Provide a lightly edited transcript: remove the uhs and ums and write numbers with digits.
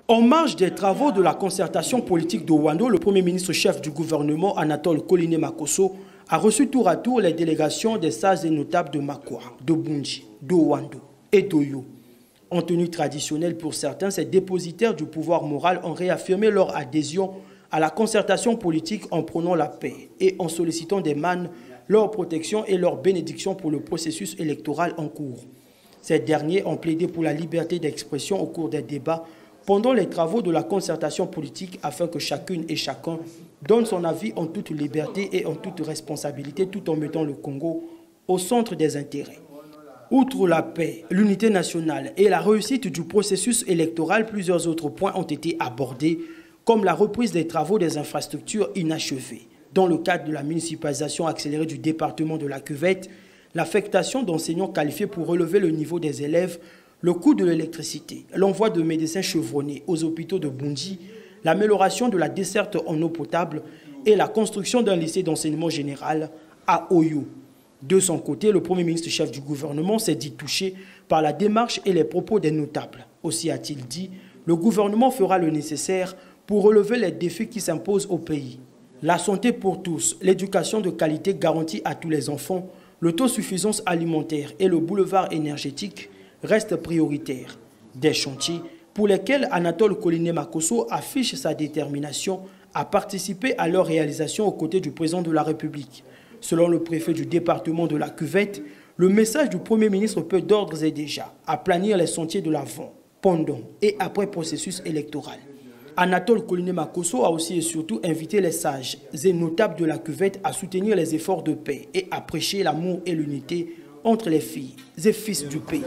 En marge des travaux de la concertation politique d'Owando, le Premier ministre chef du gouvernement, Anatole Koliné Makosso, a reçu tour à tour les délégations des sages et notables de Makwa, de Bunji, d'Owando et d'Oyo. En tenue traditionnelle pour certains, ces dépositaires du pouvoir moral ont réaffirmé leur adhésion à la concertation politique en prônant la paix et en sollicitant des mannes leur protection et leur bénédiction pour le processus électoral en cours. Ces derniers ont plaidé pour la liberté d'expression au cours des débats pendant les travaux de la concertation politique afin que chacune et chacun donne son avis en toute liberté et en toute responsabilité tout en mettant le Congo au centre des intérêts. Outre la paix, l'unité nationale et la réussite du processus électoral, plusieurs autres points ont été abordés, comme la reprise des travaux des infrastructures inachevées. Dans le cadre de la municipalisation accélérée du département de la Cuvette, l'affectation d'enseignants qualifiés pour relever le niveau des élèves, le coût de l'électricité, l'envoi de médecins chevronnés aux hôpitaux de Bunji, l'amélioration de la desserte en eau potable et la construction d'un lycée d'enseignement général à Oyo. De son côté, le Premier ministre chef du gouvernement s'est dit touché par la démarche et les propos des notables. Aussi a-t-il dit, le gouvernement fera le nécessaire pour relever les défis qui s'imposent au pays. La santé pour tous, l'éducation de qualité garantie à tous les enfants, l'autosuffisance alimentaire et le boulevard énergétique restent prioritaires. Des chantiers pour lesquels Anatole Koliné Makosso affiche sa détermination à participer à leur réalisation aux côtés du président de la République. Selon le préfet du département de la Cuvette, le message du Premier ministre peut d'ordre et déjà aplanir les sentiers de l'avant, pendant et après processus électoral. Anatole Koliné Makosso a aussi et surtout invité les sages et notables de la Cuvette à soutenir les efforts de paix et à prêcher l'amour et l'unité entre les filles et fils du pays.